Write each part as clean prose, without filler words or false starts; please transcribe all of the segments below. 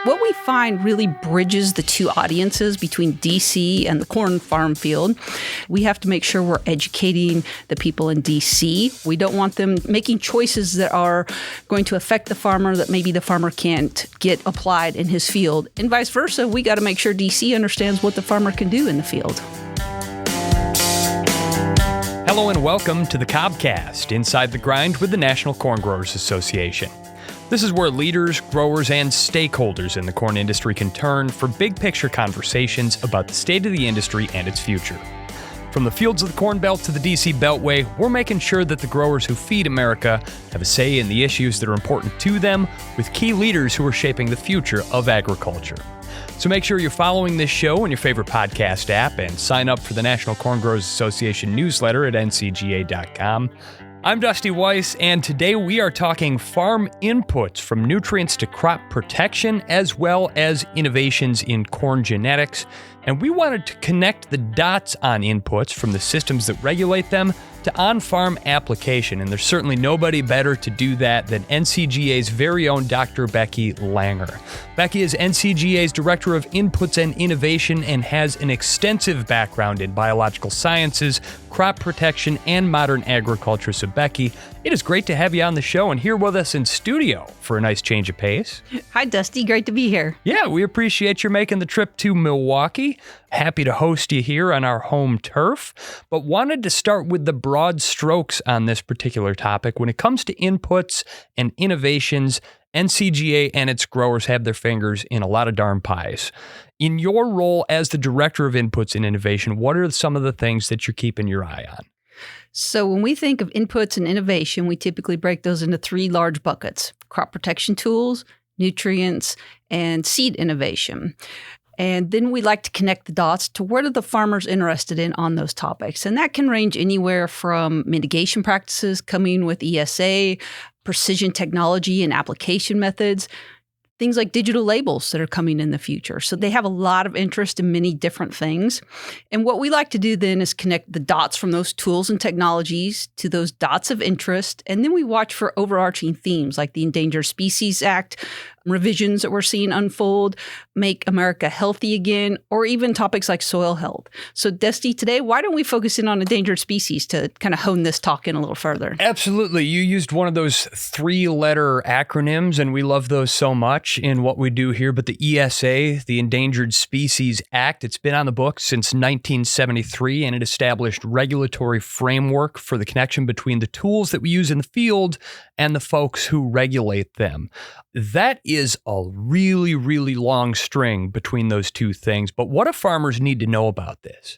What we find really bridges the two audiences between DC and the corn farm field. We have to make sure we're educating the people in DC. We don't want them making choices that are going to affect the farmer that maybe the farmer can't get applied in his field. And vice versa, we got to make sure DC understands what the farmer can do in the field. Hello and welcome to the Cobcast, Inside the Grind with the National Corn Growers Association. This is where leaders, growers, and stakeholders in the corn industry can turn for big picture conversations about the state of the industry and its future. From the fields of the Corn Belt to the DC Beltway, we're making sure that the growers who feed America have a say in the issues that are important to them, with key leaders who are shaping the future of agriculture. So make sure you're following this show in your favorite podcast app and sign up for the National Corn Growers Association newsletter at ncga.com. I'm Dusty Weiss, and today we are talking farm inputs from nutrients to crop protection, as well as innovations in corn genetics. And we wanted to connect the dots on inputs from the systems that regulate them to on-farm application. And there's certainly nobody better to do that than NCGA's very own Dr. Becky Langer. Becky is NCGA's Director of Inputs and Innovation and has an extensive background in biological sciences, crop protection, and modern agriculture. So Becky, it is great to have you on the show and here with us in studio for a nice change of pace. Hi, Dusty. Great to be here. Yeah, we appreciate you making the trip to Milwaukee. Happy to host you here on our home turf, but wanted to start with the broad strokes on this particular topic. When it comes to inputs and innovations, NCGA and its growers have their fingers in a lot of darn pies. In your role as the Director of Inputs and Innovation, what are some of the things that you're keeping your eye on? So when we think of inputs and innovation, we typically break those into three large buckets: crop protection tools, nutrients, and seed innovation. And then we like to connect the dots to what are the farmers interested in on those topics. And that can range anywhere from mitigation practices coming with ESA, precision technology and application methods, things like digital labels that are coming in the future. So they have a lot of interest in many different things. And what we like to do then is connect the dots from those tools and technologies to those dots of interest. And then we watch for overarching themes like the Endangered Species Act, revisions that we're seeing unfold, Make America Healthy Again, or even topics like soil health. So Dusty, today, why don't we focus in on endangered species to kind of hone this talk in a little further? Absolutely. You used one of those three-letter acronyms, and we love those so much in what we do here. But the ESA, the Endangered Species Act, it's been on the books since 1973, and it established regulatory framework for the connection between the tools that we use in the field and the folks who regulate them. That is a really, really long string between those two things. But what do farmers need to know about this?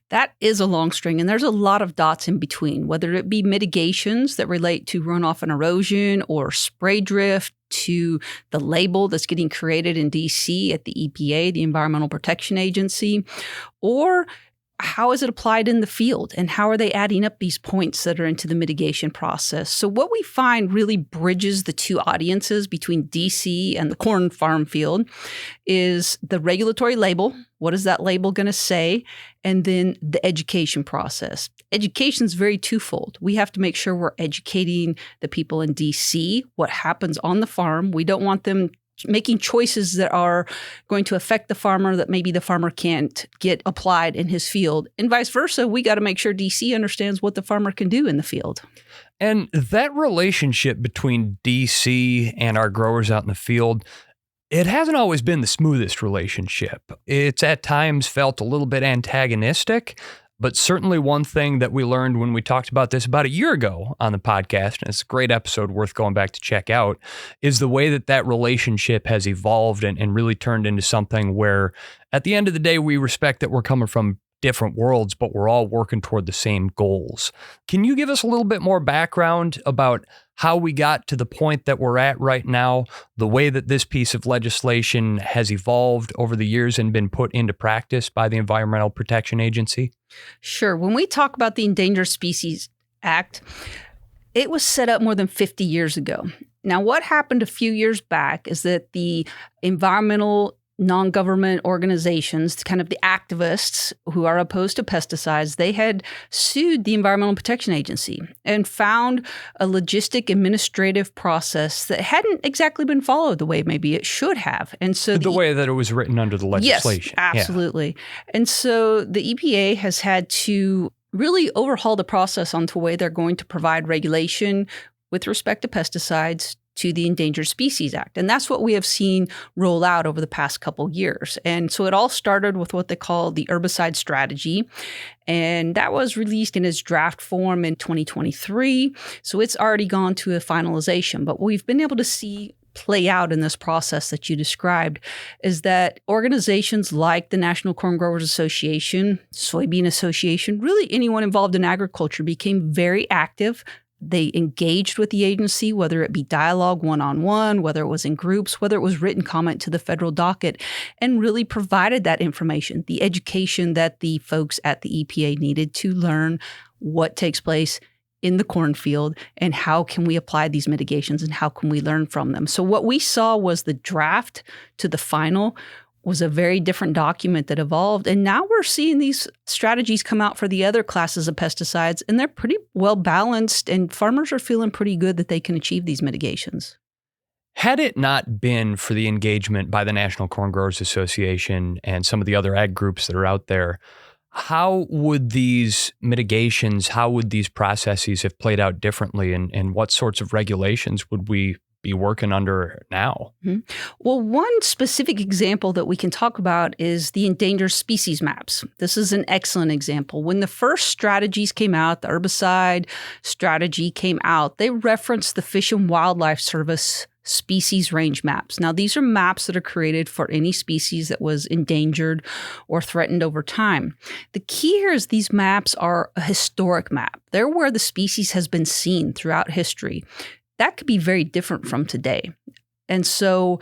That is a long string, and there's a lot of dots in between, whether it be mitigations that relate to runoff and erosion or spray drift, to the label that's getting created in DC at the EPA, the Environmental Protection Agency, or how is it applied in the field and how are they adding up these points that are into the mitigation process? So what we find really bridges the two audiences between DC and the corn farm field is the regulatory label. What is that label going to say? And then the education process. Education is very twofold. We have to make sure we're educating the people in DC what happens on the farm. We don't want them making choices that are going to affect the farmer that maybe the farmer can't get applied in his field. And vice versa, we got to make sure DC understands what the farmer can do in the field. And that relationship between DC and our growers out in the field, it hasn't always been the smoothest relationship. It's at times felt a little bit antagonistic. But certainly one thing that we learned when we talked about this about a year ago on the podcast, and it's a great episode worth going back to check out, is the way that that relationship has evolved and really turned into something where at the end of the day, we respect that we're coming from different worlds, but we're all working toward the same goals. Can you give us a little bit more background about how we got to the point that we're at right now, the way that this piece of legislation has evolved over the years and been put into practice by the Environmental Protection Agency? Sure. When we talk about the Endangered Species Act, it was set up more than 50 years ago. Now, what happened a few years back is that the environmental non-government organizations, kind of the activists who are opposed to pesticides, they had sued the Environmental Protection Agency and found a logistic administrative process that hadn't exactly been followed the way maybe it should have. And so the way that it was written under the legislation. Yes, absolutely. Yeah. And so the EPA has had to really overhaul the process on the way they're going to provide regulation with respect to pesticides to the Endangered Species Act. And that's what we have seen roll out over the past couple years. And so it all started with what they call the herbicide strategy. And that was released in its draft form in 2023. So it's already gone to a finalization. But what we've been able to see play out in this process that you described is that organizations like the National Corn Growers Association, Soybean Association, really anyone involved in agriculture became very active. They engaged with the agency, whether it be dialogue one-on-one, whether it was in groups, whether it was written comment to the federal docket, and really provided that information, the education that the folks at the EPA needed to learn what takes place in the cornfield and how can we apply these mitigations and how can we learn from them. So what we saw was the draft to the final was a very different document that evolved. And now we're seeing these strategies come out for the other classes of pesticides, and they're pretty well balanced, and farmers are feeling pretty good that they can achieve these mitigations. Had it not been for the engagement by the National Corn Growers Association and some of the other ag groups that are out there, how would these mitigations, how would these processes have played out differently, and what sorts of regulations would we be working under now? Mm-hmm. Well, one specific example that we can talk about is the endangered species maps. This is an excellent example. When the first strategies came out, the herbicide strategy came out, they referenced the Fish and Wildlife Service species range maps. Now, these are maps that are created for any species that was endangered or threatened over time. The key here is these maps are a historic map. They're where the species has been seen throughout history. That could be very different from today. And so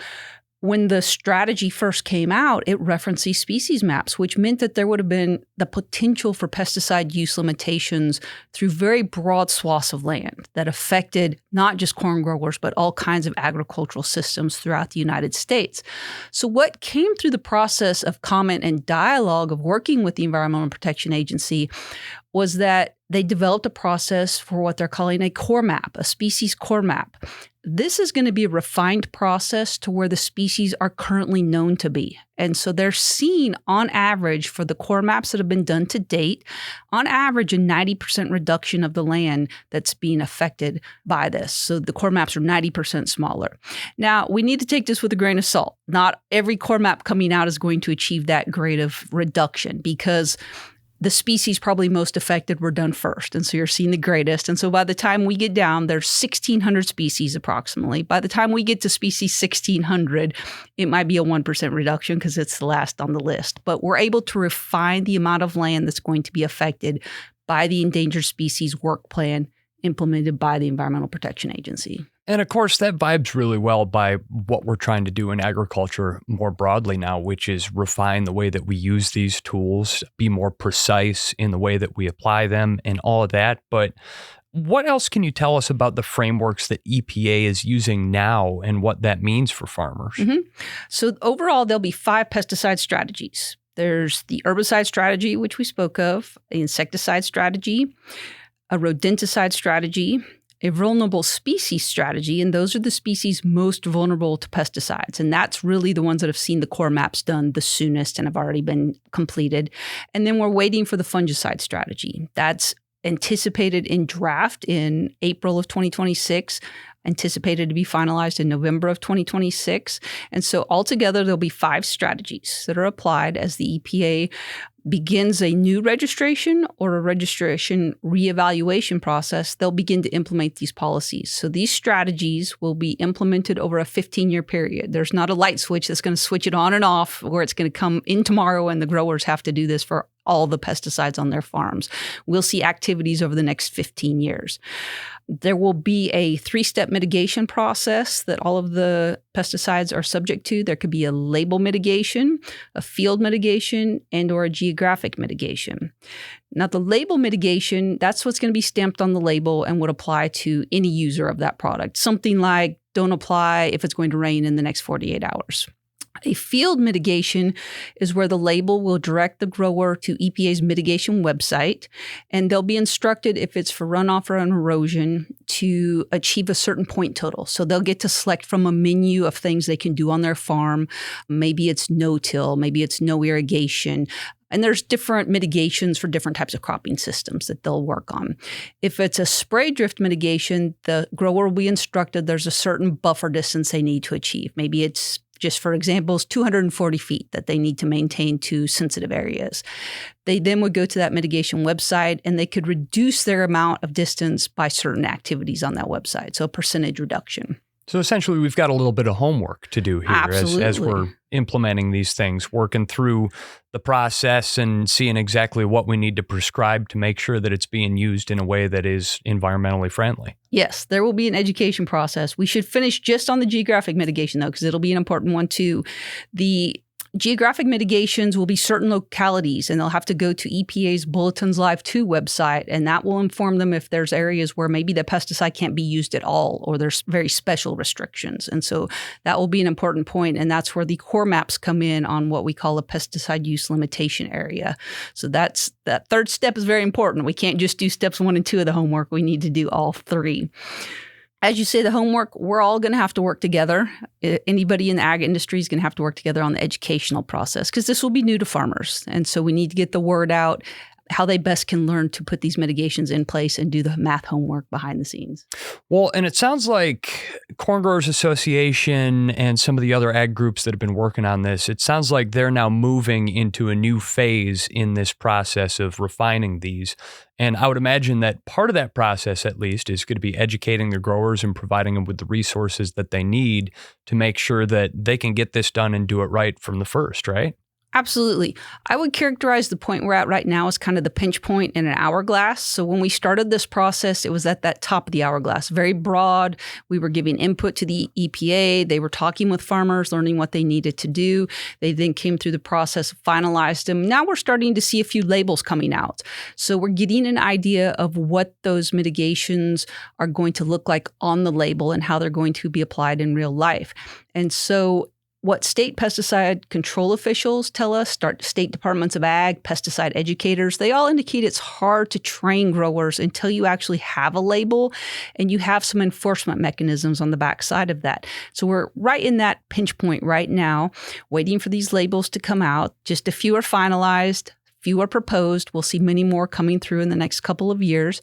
when the strategy first came out, it referenced these species maps, which meant that there would have been the potential for pesticide use limitations through very broad swaths of land that affected not just corn growers, but all kinds of agricultural systems throughout the United States. So what came through the process of comment and dialogue of working with the Environmental Protection Agency was that they developed a process for what they're calling a core map, a species core map. This is going to be a refined process to where the species are currently known to be. And so they're seen on average for the core maps that have been done to date, on average a 90% reduction of the land that's being affected by this. So the core maps are 90% smaller. Now, we need to take this with a grain of salt. Not every core map coming out is going to achieve that grade of reduction because the species probably most affected were done first. And so you're seeing the greatest. And so by the time we get down, there's 1,600 species approximately. By the time we get to species 1,600, it might be a 1% reduction because it's the last on the list. But we're able to refine the amount of land that's going to be affected by the Endangered Species Work Plan implemented by the Environmental Protection Agency. And of course, that vibes really well by what we're trying to do in agriculture more broadly now, which is refine the way that we use these tools, be more precise in the way that we apply them and all of that. But what else can you tell us about the frameworks that EPA is using now and what that means for farmers? Mm-hmm. So overall, there'll be 5 pesticide strategies. There's the herbicide strategy, which we spoke of, the insecticide strategy, a rodenticide strategy, a vulnerable species strategy, and those are the species most vulnerable to pesticides. And that's really the ones that have seen the core maps done the soonest and have already been completed. And then we're waiting for the fungicide strategy. That's anticipated in draft in April of 2026, anticipated to be finalized in November of 2026. And so altogether, there'll be 5 strategies that are applied as the EPA begins a new registration or a registration reevaluation process. They'll begin to implement these policies. So these strategies will be implemented over a 15-year period. There's not a light switch that's going to switch it on and off, or it's going to come in tomorrow and the growers have to do this for all the pesticides on their farms. We'll see activities over the next 15 years. There will be a 3-step mitigation process that all of the pesticides are subject to. There could be a label mitigation, a field mitigation, and or a geographic mitigation. Now, the label mitigation, that's what's going to be stamped on the label and would apply to any user of that product. Something like, don't apply if it's going to rain in the next 48 hours. A field mitigation is where the label will direct the grower to EPA's mitigation website, and they'll be instructed if it's for runoff or erosion to achieve a certain point total. So they'll get to select from a menu of things they can do on their farm. Maybe it's no-till, maybe it's no irrigation. And there's different mitigations for different types of cropping systems that they'll work on. If it's a spray drift mitigation, the grower will be instructed there's a certain buffer distance they need to achieve. Maybe it's just for example, is 240 feet that they need to maintain to sensitive areas. They then would go to that mitigation website and they could reduce their amount of distance by certain activities on that website. So a percentage reduction. So essentially, we've got a little bit of homework to do here as we're implementing these things, working through the process and seeing exactly what we need to prescribe to make sure that it's being used in a way that is environmentally friendly. Yes, there will be an education process. We should finish just on the geographic mitigation, though, because it'll be an important one, too. The geographic mitigations will be certain localities, and they'll have to go to EPA's Bulletins Live 2 website, and that will inform them if there's areas where maybe the pesticide can't be used at all, or there's very special restrictions. And so that will be an important point, and that's where the core maps come in on what we call a pesticide use limitation area. So that third step is very important. We can't just do steps 1 and 2 of the homework. We need to do all 3. As you say, the homework, we're all going to have to work together. Anybody in the ag industry is going to have to work together on the educational process because this will be new to farmers. And so we need to get the word out how they best can learn to put these mitigations in place and do the math homework behind the scenes. Well, and it sounds like Corn Growers Association and some of the other ag groups that have been working on this, it sounds like they're now moving into a new phase in this process of refining these. And I would imagine that part of that process, at least, is going to be educating the growers and providing them with the resources that they need to make sure that they can get this done and do it right from the first, right? Absolutely. I would characterize the point we're at right now as kind of the pinch point in an hourglass. So when we started this process, it was at that top of the hourglass, very broad. We were giving input to the EPA. They were talking with farmers, learning what they needed to do. They then came through the process, finalized them. Now we're starting to see a few labels coming out. So we're getting an idea of what those mitigations are going to look like on the label and how they're going to be applied in real life. And so what state pesticide control officials tell us, state departments of ag, pesticide educators, they all indicate it's hard to train growers until you actually have a label and you have some enforcement mechanisms on the backside of that. So we're right in that pinch point right now, waiting for these labels to come out. Just a few are finalized. Few are proposed. We'll see many more coming through in the next couple of years.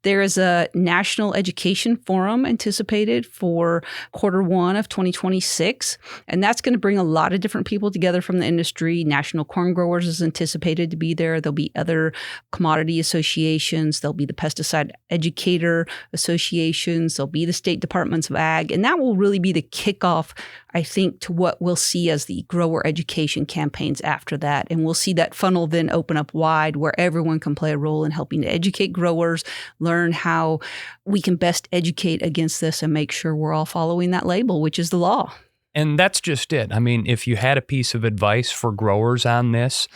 There is a national education forum anticipated for Q1 of 2026, and that's going to bring a lot of different people together from the industry. National Corn Growers is anticipated to be there. There'll be other commodity associations. There'll be the pesticide educator associations. There'll be the state departments of ag, and that will really be the kickoff, I think, to what we'll see as the grower education campaigns after that. And we'll see that funnel then open up wide where everyone can play a role in helping to educate growers, learn how we can best educate against this and make sure we're all following that label, which is the law. And that's just it. I mean, if you had a piece of advice for growers on this,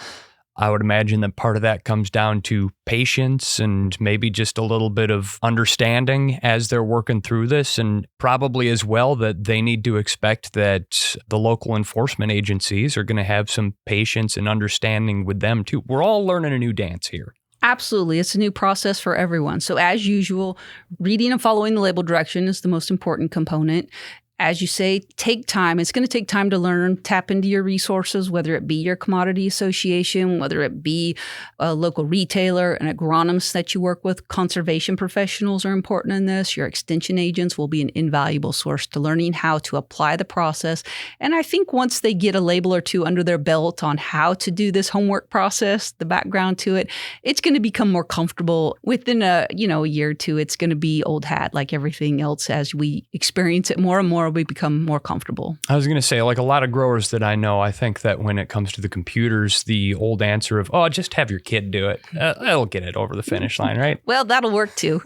I would imagine that part of that comes down to patience and maybe just a little bit of understanding as they're working through this, and probably as well that they need to expect that the local enforcement agencies are going to have some patience and understanding with them too. We're all learning a new dance here. Absolutely. It's a new process for everyone. So as usual, reading and following the label direction is the most important component. As you say, take time. It's going to take time to learn, tap into your resources, whether it be your commodity association, whether it be a local retailer, an agronomist that you work with. Conservation professionals are important in this. Your extension agents will be an invaluable source to learning how to apply the process. And I think once they get a label or two under their belt on how to do this homework process, the background to it, it's going to become more comfortable. Within a year or two, it's going to be old hat like everything else. As we experience it more and more, we become more comfortable. I was going to say, like a lot of growers that I know, I think that when it comes to the computers, the old answer of, just have your kid do it. That'll get it over the finish line, right? Well, that'll work too.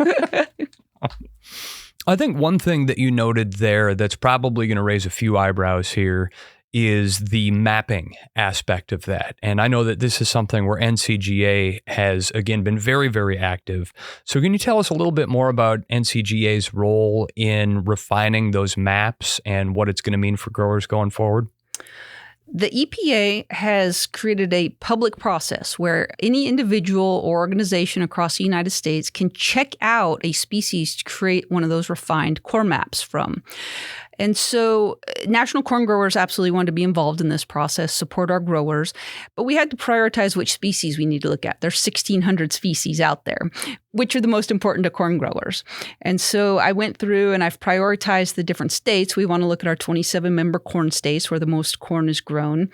I think one thing that you noted there that's probably going to raise a few eyebrows here is the mapping aspect of that. And I know that this is something where NCGA has, again, been very, very active. So can you tell us a little bit more about NCGA's role in refining those maps and what it's going to mean for growers going forward? The EPA has created a public process where any individual or organization across the United States can check out a species to create one of those refined corn maps from. And so national corn growers absolutely wanted to be involved in this process, support our growers, but we had to prioritize which species we need to look at. There's 1,600 species out there, which are the most important to corn growers. And so I went through and I've prioritized the different states. We want to look at our 27 member corn states where the most corn is grown.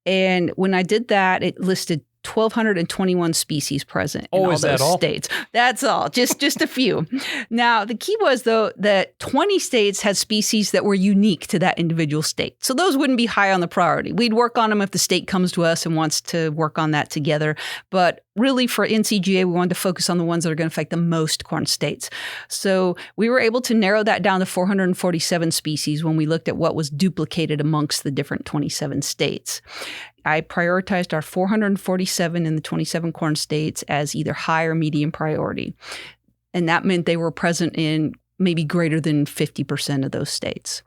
And when I did that, it listed 1,221 species present in all those states. That's all, just a few. Now, the key was, though, that 20 states had species that were unique to that individual state. So those wouldn't be high on the priority. We'd work on them if the state comes to us and wants to work on that together. But really, for NCGA, we wanted to focus on the ones that are going to affect the most corn states. So we were able to narrow that down to 447 species when we looked at what was duplicated amongst the different 27 states. I prioritized our 447 in the 27 corn states as either high or medium priority. And that meant they were present in maybe greater than 50% of those states.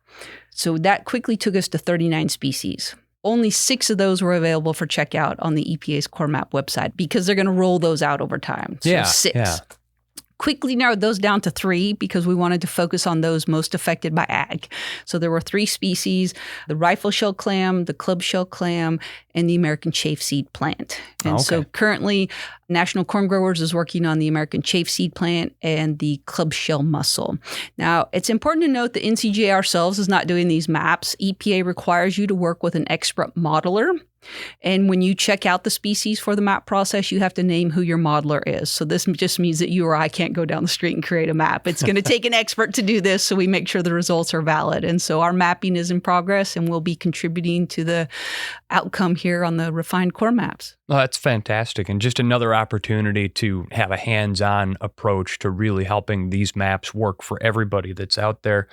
So that quickly took us to 39 species. Only 6 of those were available for checkout on the EPA's Corn Map website because they're going to roll those out over time. So 6. Yeah. Quickly narrowed those down to 3 because we wanted to focus on those most affected by ag. So there were 3 species: the rifle shell clam, the club shell clam, and the American chafe seed plant. And so currently, National Corn Growers is working on the American chafe seed plant and the club shell mussel. Now, it's important to note that NCGA ourselves is not doing these maps. EPA requires you to work with an expert modeler. And when you check out the species for the map process, you have to name who your modeler is. So this just means that you or I can't go down the street and create a map. It's going to take an expert to do this, so we make sure the results are valid. And so our mapping is in progress, and we'll be contributing to the outcome here on the refined corn maps. Well, that's fantastic. And just another opportunity to have a hands-on approach to really helping these maps work for everybody that's out there.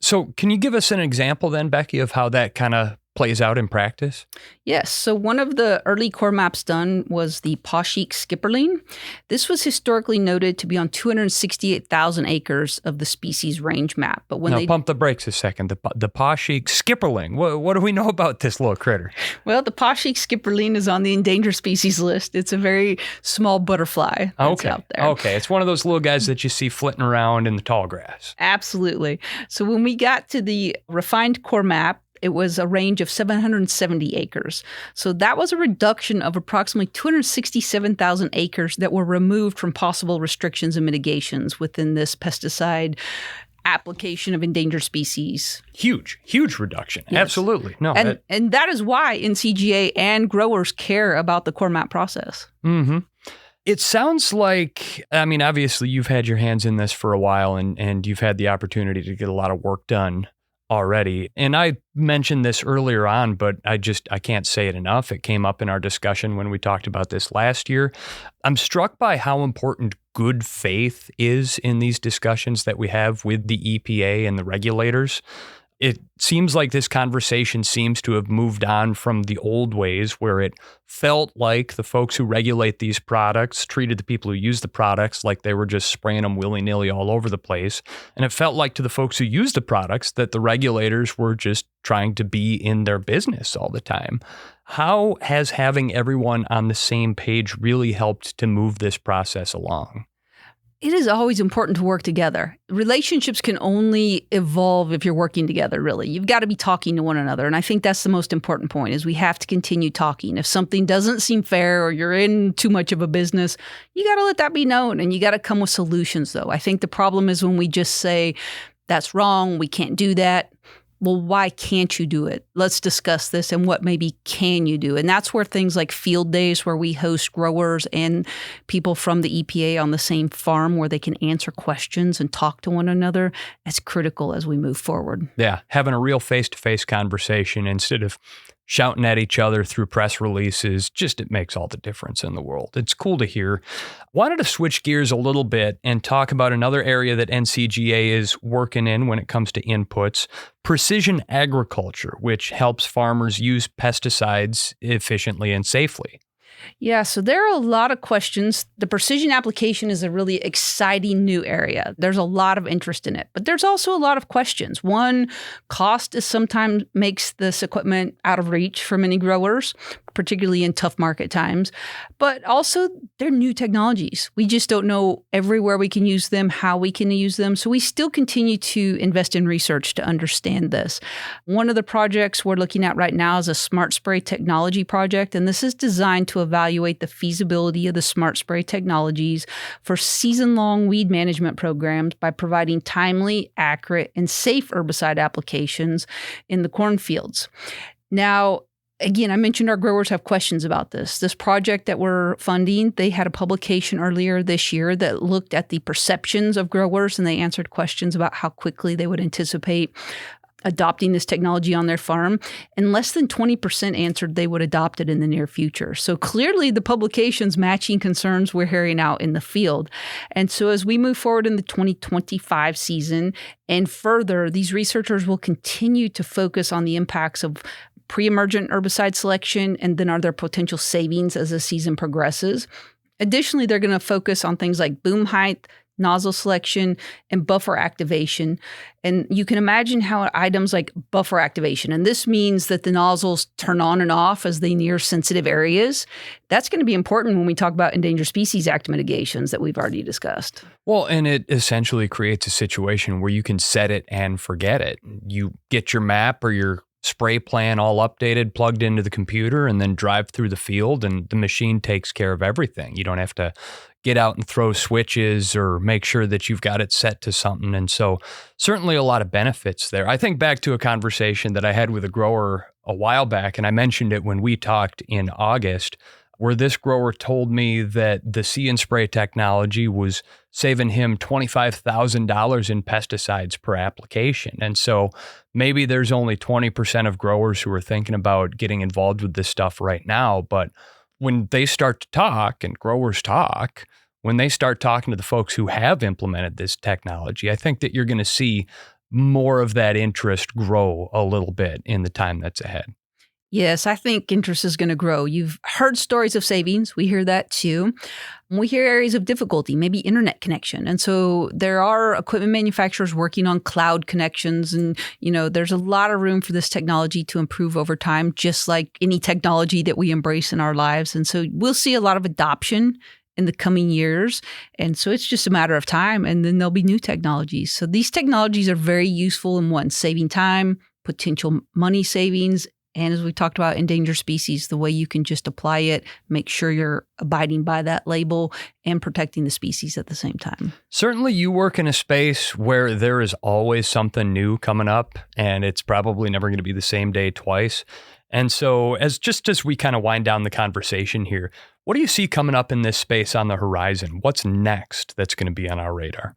So can you give us an example then, Becky, of how that kind of plays out in practice? Yes. So one of the early corn maps done was the Pashik skipperling. This was historically noted to be on 268,000 acres of the species range map. But when now, pump the brakes a second. The Pashik skipperling. What do we know about this little critter? Well, the Pashik skipperling is on the endangered species list. It's a very small butterfly that's out there. Okay. It's one of those little guys that you see flitting around in the tall grass. Absolutely. So when we got to the refined corn map, it was a range of 770 acres. So that was a reduction of approximately 267,000 acres that were removed from possible restrictions and mitigations within this pesticide application of endangered species. Huge reduction. Yes. Absolutely. No, and that is why NCGA and growers care about the corn map process. Mm-hmm. It sounds like, I mean, obviously you've had your hands in this for a while and you've had the opportunity to get a lot of work done already. And I mentioned this earlier on, but I can't say it enough. It came up in our discussion when we talked about this last year. I'm struck by how important good faith is in these discussions that we have with the EPA and the regulators. It seems like this conversation seems to have moved on from the old ways where it felt like the folks who regulate these products treated the people who use the products like they were just spraying them willy-nilly all over the place. And it felt like to the folks who use the products that the regulators were just trying to be in their business all the time. How has having everyone on the same page really helped to move this process along? It is always important to work together. Relationships can only evolve if you're working together, really. You've got to be talking to one another. And I think that's the most important point, is we have to continue talking. If something doesn't seem fair or you're in too much of a business, you got to let that be known, and you got to come with solutions, though. I think the problem is when we just say, that's wrong, we can't do that. Well, why can't you do it? Let's discuss this, and what maybe can you do? And that's where things like field days, where we host growers and people from the EPA on the same farm, where they can answer questions and talk to one another, that's critical as we move forward. Yeah, having a real face-to-face conversation instead of shouting at each other through press releases, it makes all the difference in the world. It's cool to hear. Wanted to switch gears a little bit and talk about another area that NCGA is working in when it comes to inputs: precision agriculture, which helps farmers use pesticides efficiently and safely. Yeah, so there are a lot of questions. The precision application is a really exciting new area. There's a lot of interest in it, but there's also a lot of questions. One, cost is sometimes makes this equipment out of reach for many growers, particularly in tough market times. But also, they're new technologies. We just don't know everywhere we can use them, how we can use them. So we still continue to invest in research to understand this. One of the projects we're looking at right now is a smart spray technology project, and this is designed to evaluate the feasibility of the smart spray technologies for season-long weed management programs by providing timely, accurate, and safe herbicide applications in the cornfields. Now, again, I mentioned our growers have questions about this. This project that we're funding, they had a publication earlier this year that looked at the perceptions of growers, and they answered questions about how quickly they would anticipate adopting this technology on their farm, and less than 20% answered they would adopt it in the near future. So clearly the publication's matching concerns we're hearing out in the field. And so as we move forward in the 2025 season and further, these researchers will continue to focus on the impacts of pre-emergent herbicide selection, and then are there potential savings as the season progresses. Additionally, they're going to focus on things like boom height, nozzle selection, and buffer activation. And you can imagine how items like buffer activation, and this means that the nozzles turn on and off as they near sensitive areas. That's going to be important when we talk about Endangered Species Act mitigations that we've already discussed. Well, and it essentially creates a situation where you can set it and forget it. You get your map or your spray plan all updated, plugged into the computer, and then drive through the field, and the machine takes care of everything. You don't have to get out and throw switches or make sure that you've got it set to something. And so certainly a lot of benefits there. I think back to a conversation that I had with a grower a while back, and I mentioned it when we talked in August, where this grower told me that the See and Spray technology was saving him $25,000 in pesticides per application. And so maybe there's only 20% of growers who are thinking about getting involved with this stuff right now. But when they start to talk, and growers talk, when they start talking to the folks who have implemented this technology, I think that you're going to see more of that interest grow a little bit in the time that's ahead. Yes, I think interest is going to grow. You've heard stories of savings. We hear that too. We hear areas of difficulty, maybe internet connection. And so there are equipment manufacturers working on cloud connections. And, there's a lot of room for this technology to improve over time, just like any technology that we embrace in our lives. And so we'll see a lot of adoption in the coming years. And so it's just a matter of time. And then there'll be new technologies. So these technologies are very useful in one, saving time, potential money savings, and as we talked about endangered species, the way you can just apply it, make sure you're abiding by that label and protecting the species at the same time. Certainly you work in a space where there is always something new coming up, and it's probably never going to be the same day twice. And so as we kind of wind down the conversation here, what do you see coming up in this space on the horizon? What's next that's going to be on our radar?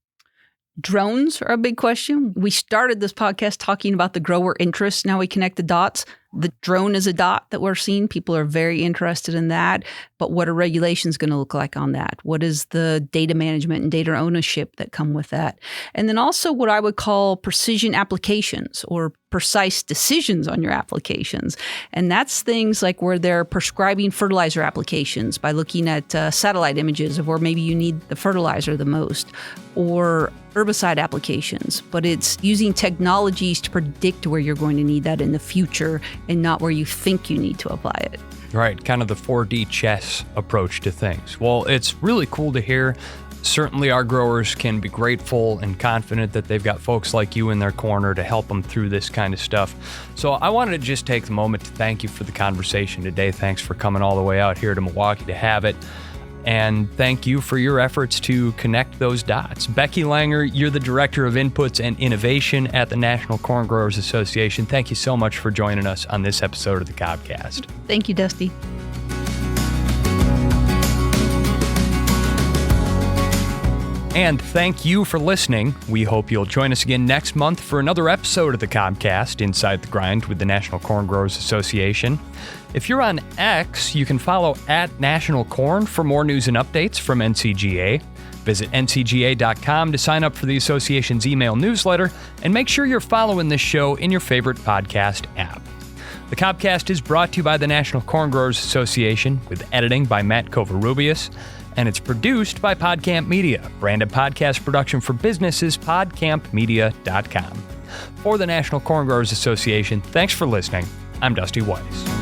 Drones are a big question. We started this podcast talking about the grower interest. Now we connect the dots. The drone is a dot that we're seeing. People are very interested in that. But what are regulations going to look like on that? What is the data management and data ownership that come with that? And then also what I would call precision applications or precise decisions on your applications. And that's things like where they're prescribing fertilizer applications by looking at satellite images of where maybe you need the fertilizer the most, or herbicide applications. But it's using technologies to predict where you're going to need that in the future and not where you think you need to apply it. Right, kind of the 4D chess approach to things. Well, it's really cool to hear. Certainly our growers can be grateful and confident that they've got folks like you in their corner to help them through this kind of stuff. So I wanted to just take the moment to thank you for the conversation today. Thanks for coming all the way out here to Milwaukee to have it. And thank you for your efforts to connect those dots. Becky Langer, you're the Director of Inputs and Innovation at the National Corn Growers Association. Thank you so much for joining us on this episode of the Cobcast. Thank you, Dusty. And thank you for listening. We hope you'll join us again next month for another episode of the Cobcast, Inside the Grind with the National Corn Growers Association. If you're on X, you can follow @NationalCorn for more news and updates from NCGA. Visit ncga.com to sign up for the association's email newsletter, and make sure you're following this show in your favorite podcast app. The Cobcast is brought to you by the National Corn Growers Association with editing by Matt Covarrubias, and it's produced by PodCamp Media, branded podcast production for businesses, podcampmedia.com. For the National Corn Growers Association, thanks for listening. I'm Dusty Weiss.